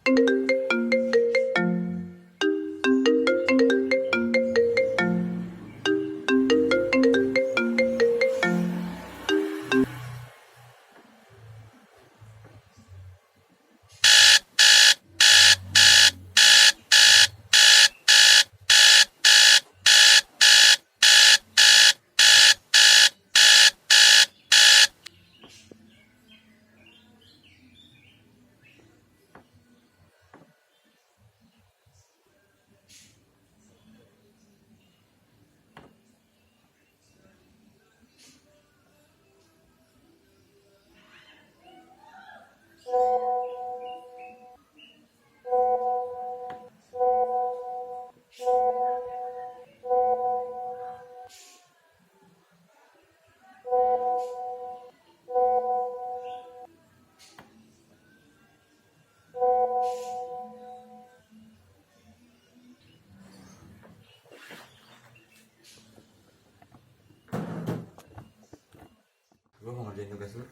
Gue mau ngerjain tugas lu.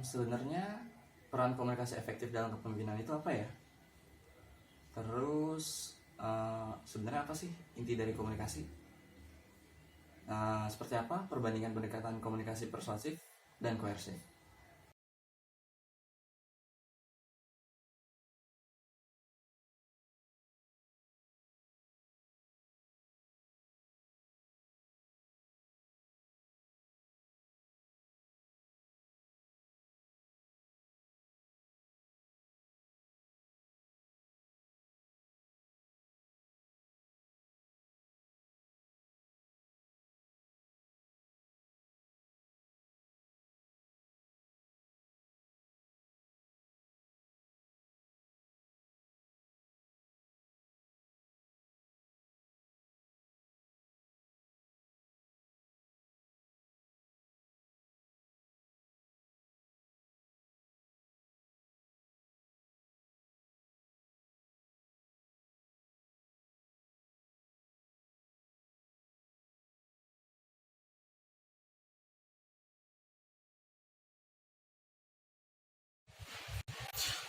Sebenarnya peran komunikasi efektif dalam kepemimpinan itu apa ya? Terus sebenarnya apa sih inti dari komunikasi? Seperti apa perbandingan pendekatan komunikasi persuasif dan koersif?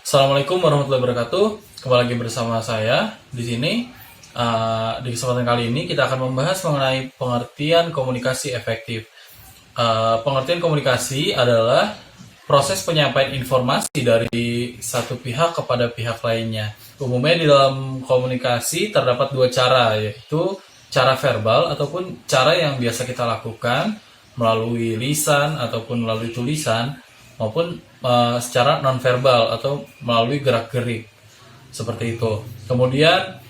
Assalamualaikum warahmatullahi wabarakatuh. Kembali lagi bersama saya di sini. Di kesempatan kali ini kita akan membahas mengenai pengertian komunikasi efektif. Pengertian komunikasi adalah proses penyampaian informasi dari satu pihak kepada pihak lainnya. Umumnya di dalam komunikasi terdapat dua cara, yaitu cara verbal ataupun cara yang biasa kita lakukan melalui lisan ataupun melalui tulisan, maupun secara nonverbal atau melalui gerak-gerik seperti itu. Kemudian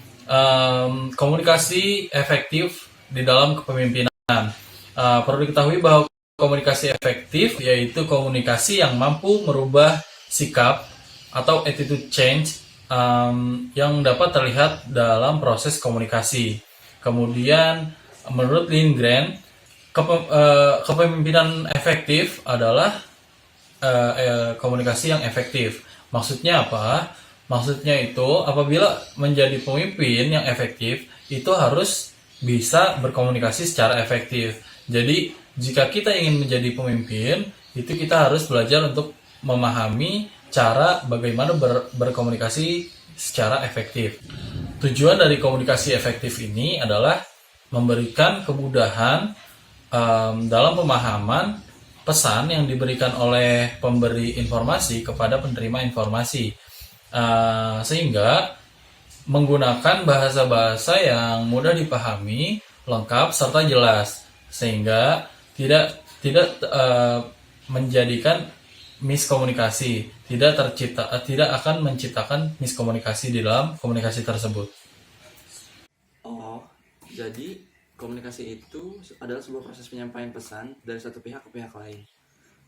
komunikasi efektif di dalam kepemimpinan. Perlu diketahui bahwa komunikasi efektif yaitu komunikasi yang mampu merubah sikap atau attitude change yang dapat terlihat dalam proses komunikasi. Kemudian menurut Lindgren, kepemimpinan efektif adalah komunikasi yang efektif. Maksudnya apa? Maksudnya itu apabila menjadi pemimpin yang efektif itu harus bisa berkomunikasi secara efektif. Jadi jika kita ingin menjadi pemimpin itu kita harus belajar untuk memahami cara bagaimana berkomunikasi secara efektif. Tujuan dari komunikasi efektif ini adalah memberikan kemudahan dalam pemahaman pesan yang diberikan oleh pemberi informasi kepada penerima informasi, sehingga menggunakan bahasa-bahasa yang mudah dipahami, lengkap serta jelas, sehingga tidak menjadikan miskomunikasi, tidak akan menciptakan miskomunikasi di dalam komunikasi tersebut. Oh, jadi komunikasi itu adalah sebuah proses penyampaian pesan dari satu pihak ke pihak lain.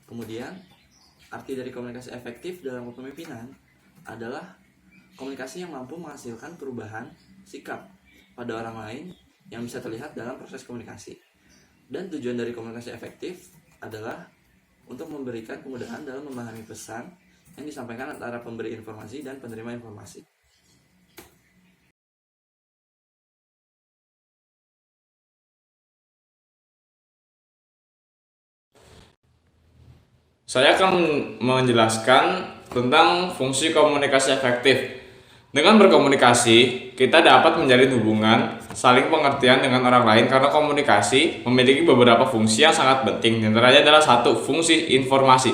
Kemudian, arti dari komunikasi efektif dalam kepemimpinan adalah komunikasi yang mampu menghasilkan perubahan sikap pada orang lain yang bisa terlihat dalam proses komunikasi. Dan tujuan dari komunikasi efektif adalah untuk memberikan kemudahan dalam memahami pesan yang disampaikan antara pemberi informasi dan penerima informasi. Saya akan menjelaskan tentang fungsi komunikasi efektif. Dengan berkomunikasi, kita dapat menjalin hubungan, saling pengertian dengan orang lain karena komunikasi memiliki beberapa fungsi yang sangat penting. Di antaranya adalah satu, fungsi informasi.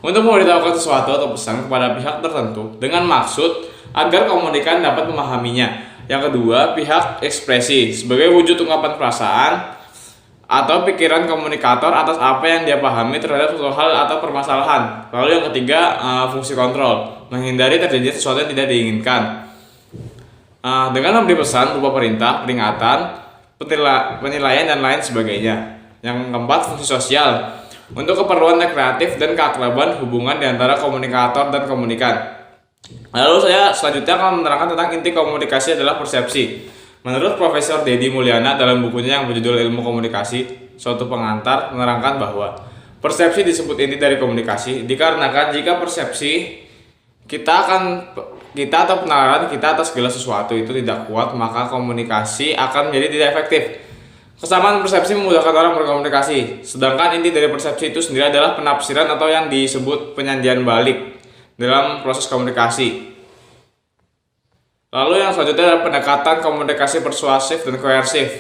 Untuk memberitahukan sesuatu atau pesan kepada pihak tertentu dengan maksud agar komunikan dapat memahaminya. Yang kedua, pihak ekspresi sebagai wujud ungkapan perasaan atau pikiran komunikator atas apa yang dia pahami terhadap suatu hal atau permasalahan. Lalu yang ketiga, fungsi kontrol, menghindari terjadi sesuatu yang tidak diinginkan. Dengan memberi pesan berupa perintah, peringatan, penilaian dan lain sebagainya. Yang keempat, fungsi sosial, untuk keperluan rekreatif dan keakraban hubungan di antara komunikator dan komunikan. Lalu saya selanjutnya akan menerangkan tentang inti komunikasi adalah persepsi. Menurut Profesor Deddy Mulyana dalam bukunya yang berjudul Ilmu Komunikasi, Suatu Pengantar, menerangkan bahwa persepsi disebut inti dari komunikasi dikarenakan jika persepsi kita atau penalaran kita atas segala sesuatu itu tidak kuat, maka komunikasi akan menjadi tidak efektif. Kesamaan persepsi memudahkan orang berkomunikasi, sedangkan inti dari persepsi itu sendiri adalah penafsiran atau yang disebut penyandian balik dalam proses komunikasi. Lalu yang selanjutnya adalah pendekatan komunikasi persuasif dan koersif.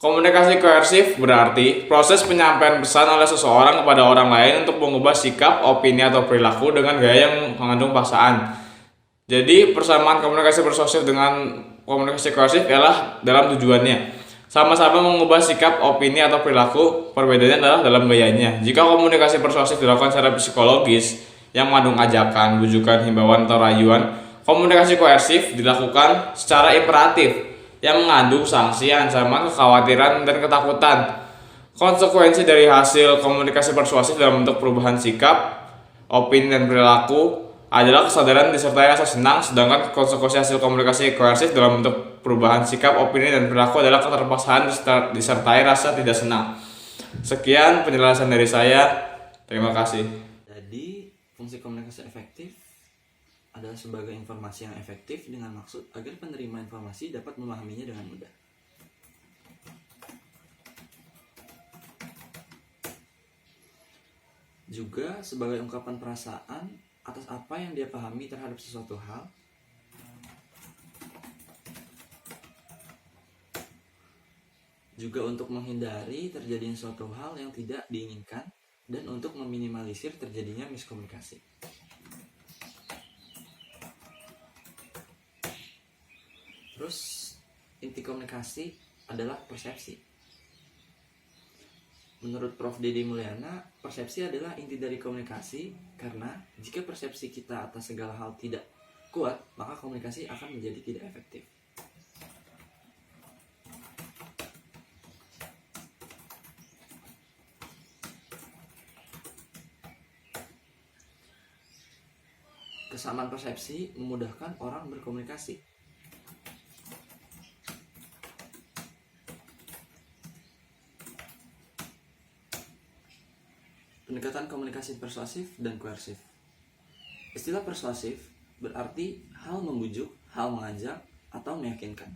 Komunikasi koersif berarti proses penyampaian pesan oleh seseorang kepada orang lain untuk mengubah sikap, opini, atau perilaku dengan gaya yang mengandung paksaan. Jadi persamaan komunikasi persuasif dengan komunikasi koersif ialah dalam tujuannya. Sama-sama mengubah sikap, opini, atau perilaku, perbedaannya adalah dalam gayanya. Jika komunikasi persuasif dilakukan secara psikologis yang mengandung ajakan, bujukan, himbauan, atau rayuan, komunikasi koersif dilakukan secara imperatif yang mengandung sanksi, ancaman, kekhawatiran, dan ketakutan. Konsekuensi dari hasil komunikasi persuasif dalam bentuk perubahan sikap, opini, dan perilaku adalah kesadaran disertai rasa senang, sedangkan konsekuensi hasil komunikasi koersif dalam bentuk perubahan sikap, opini, dan perilaku adalah keterpaksaan disertai rasa tidak senang. Sekian penjelasan dari saya. Terima kasih. Jadi, fungsi komunikasi efektif adalah sebagai informasi yang efektif dengan maksud agar penerima informasi dapat memahaminya dengan mudah. Juga sebagai ungkapan perasaan atas apa yang dia pahami terhadap sesuatu hal. Juga untuk menghindari terjadinya suatu hal yang tidak diinginkan dan untuk meminimalisir terjadinya miskomunikasi. Terus inti komunikasi adalah persepsi. Menurut Prof. Deddy Mulyana, persepsi adalah inti dari komunikasi karena jika persepsi kita atas segala hal tidak kuat, maka komunikasi akan menjadi tidak efektif. Kesamaan persepsi memudahkan orang berkomunikasi. Pendekatan komunikasi persuasif dan koersif. Istilah persuasif berarti hal membujuk, hal mengajak, atau meyakinkan.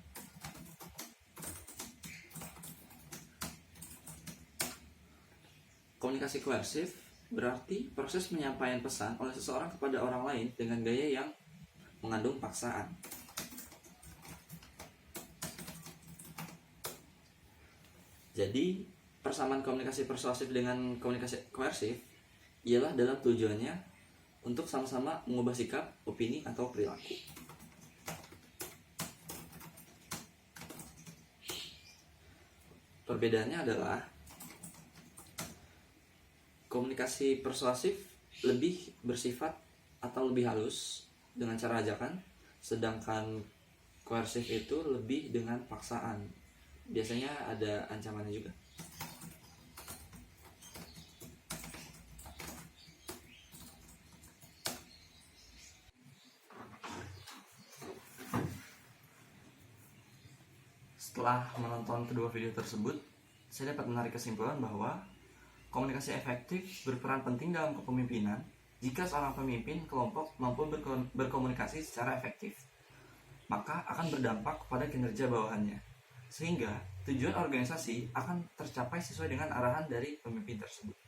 Komunikasi koersif berarti proses penyampaian pesan oleh seseorang kepada orang lain dengan gaya yang mengandung paksaan. Jadi, persamaan komunikasi persuasif dengan komunikasi koersif ialah dalam tujuannya untuk sama-sama mengubah sikap, opini, atau perilaku. Perbedaannya adalah komunikasi persuasif lebih bersifat atau lebih halus dengan cara ajakan, sedangkan koersif itu lebih dengan paksaan. Biasanya ada ancamannya juga. Setelah menonton kedua video tersebut, saya dapat menarik kesimpulan bahwa komunikasi efektif berperan penting dalam kepemimpinan jika seorang pemimpin kelompok mampu berkomunikasi secara efektif, maka akan berdampak kepada kinerja bawahannya, sehingga tujuan organisasi akan tercapai sesuai dengan arahan dari pemimpin tersebut.